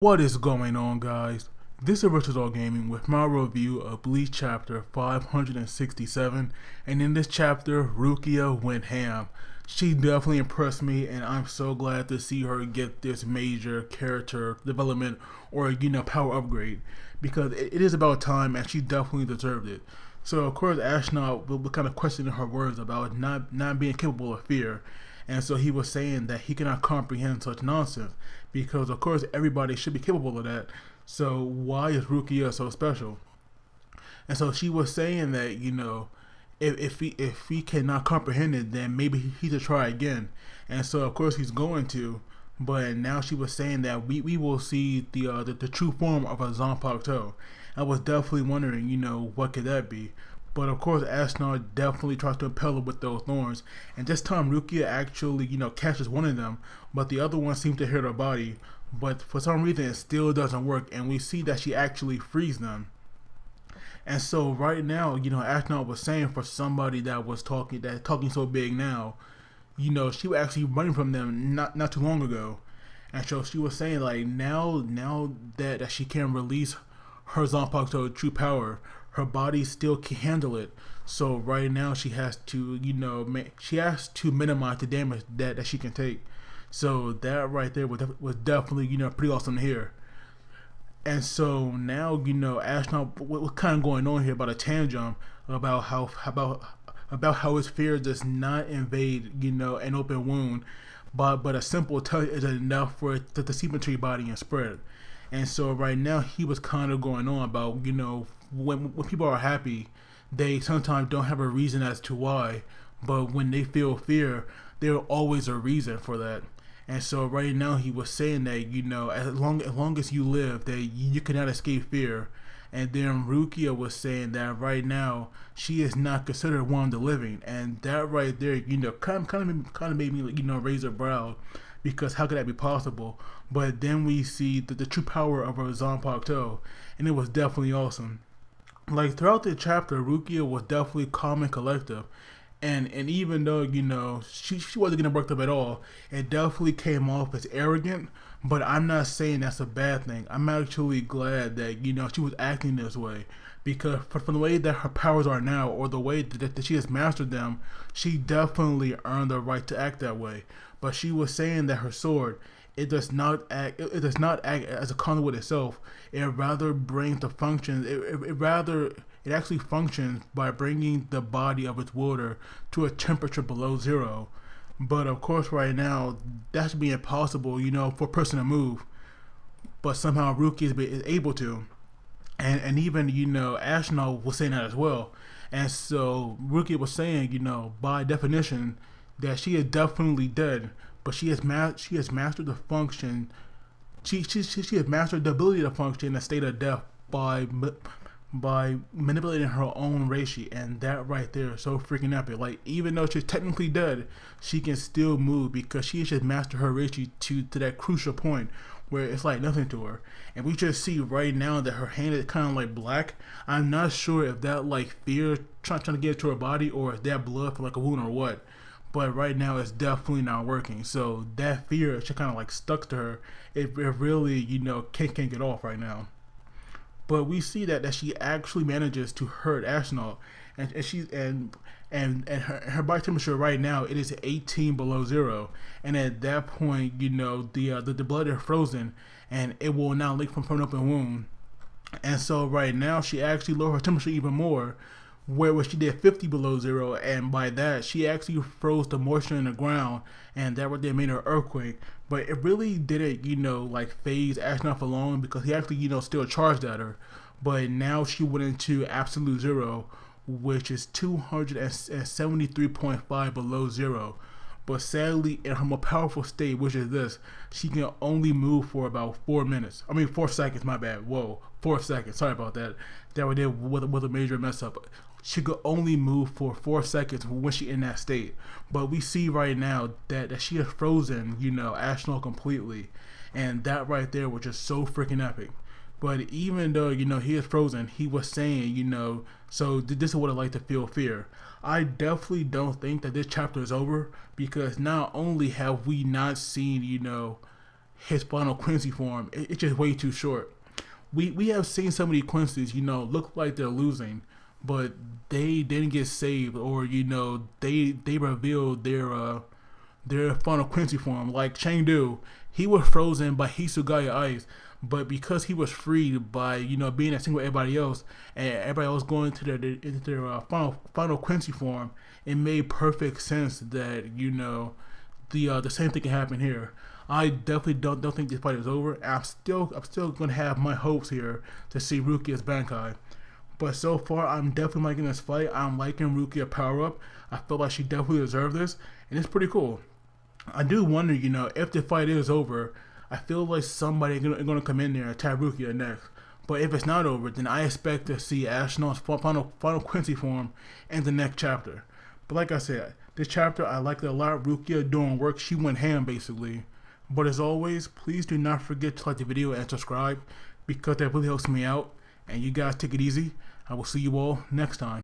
What is going on, guys? This is Richard Gaming with my review of Bleach chapter 567, and in this chapter, Rukia went ham. She definitely impressed me, and I'm so glad to see her get this major character development or power upgrade, because it is about time, and she definitely deserved it. So of course, Ashnod was kind of questioning her words about not being capable of fear. And so he was saying that he cannot comprehend such nonsense because, of course, everybody should be capable of that. So why is Rukia so special? And so she was saying that if he cannot comprehend it, then maybe he should try again. And so of course he's going to. But now she was saying that we will see the true form of a Zanpakuto. I was definitely wondering, what could that be? But of course, Ashnod definitely tries to impel her with those thorns. And this time, Rukia actually, catches one of them, but the other one seems to hit her body. But for some reason, it still doesn't work, and we see that she actually frees them. And so right now, Ashnod was saying for somebody that was talking so big now, she was actually running from them not too long ago. And so she was saying like now that she can release her Zanpakuto true power, her body still can handle it. So right now she has to, minimize the damage that she can take. So that right there was definitely, pretty awesome to hear. And so now, Ashnod, what's kind of going on here about a tangent about how his fear does not invade, an open wound, but a simple touch is enough for it to seep into your body and spread. And so right now he was kind of going on about, when people are happy, they sometimes don't have a reason as to why, but when they feel fear, there's always a reason for that. And so right now he was saying that, as long as you live, that you cannot escape fear. And then Rukia was saying that right now she is not considered one of the living, and that right there, kind of made me, raise a brow, because how could that be possible? But then we see the true power of her Zanpakuto, and it was definitely awesome. Like throughout the chapter, Rukia was definitely calm and collective, and even though she wasn't getting worked up at all, it definitely came off as arrogant. But I'm not saying that's a bad thing. I'm actually glad that she was acting this way, because from the way that her powers are now, or the way that she has mastered them, she definitely earned the right to act that way. But she was saying that her sword, it does not act as a conduit itself. It rather brings the functions. It actually functions by bringing the body of its wielder to a temperature below zero. But of course, right now that should be impossible, for a person to move. But somehow Rukia is able to, and even Ashnod was saying that as well. And so Rukia was saying, by definition, that she is definitely dead, but she has mastered the function. She has mastered the ability to function in a state of death by manipulating her own reishi, and that right there is so freaking epic. Like, even though she's technically dead, she can still move because she has just mastered her reishi to that crucial point where it's like nothing to her. And we just see right now that her hand is kind of like black. I'm not sure if that like fear trying to get to her body, or if that blood from like a wound or what. But right now it's definitely not working. So that fear, she kind of like stuck to her. It really, can't get off right now. But we see that she actually manages to hurt Ashnod, and her body temperature right now, it is 18 below zero, and at that point, the blood is frozen, and it will now leak from an open wound. And so right now she actually lowered her temperature even more, where she did 50 below zero, and by that she actually froze the moisture in the ground, and that what they made her earthquake. But it really didn't, like phase Ashnod for long, because he actually, still charged at her. But now she went into absolute zero, which is 273.5 below zero. But sadly, in her more powerful state, which is this, she can only move for about 4 minutes. 4 seconds, my bad. Whoa, 4 seconds. Sorry about that. That was a major mess up. She could only move for 4 seconds when she in that state. But we see right now that she has frozen, Ashnod completely. And that right there was just so freaking epic. But even though, he is frozen, he was saying, so this is what I like to feel fear. I definitely don't think that this chapter is over, because not only have we not seen, his final Quincy form, it's just way too short. We have seen some of these Quincy's, look like they're losing, but they didn't get saved, or they revealed their final Quincy form. Like Chengdu, he was frozen by Hisugaya Ice, but because he was freed by being a single everybody else, and everybody else going into their final Quincy form, it made perfect sense that the same thing can happen here. I definitely don't think this fight is over. I'm still gonna have my hopes here to see Rukia's Bankai. But so far, I'm definitely liking this fight. I'm liking Rukia power up. I feel like she definitely deserves this, and it's pretty cool. I do wonder, if the fight is over, I feel like somebody gonna come in there and attack Rukia next. But if it's not over, then I expect to see Ashnod's final Quincy form in the next chapter. But like I said, this chapter I liked it a lot. Rukia doing work. She went ham basically. But as always, please do not forget to like the video and subscribe, because that really helps me out. And you guys take it easy. I will see you all next time.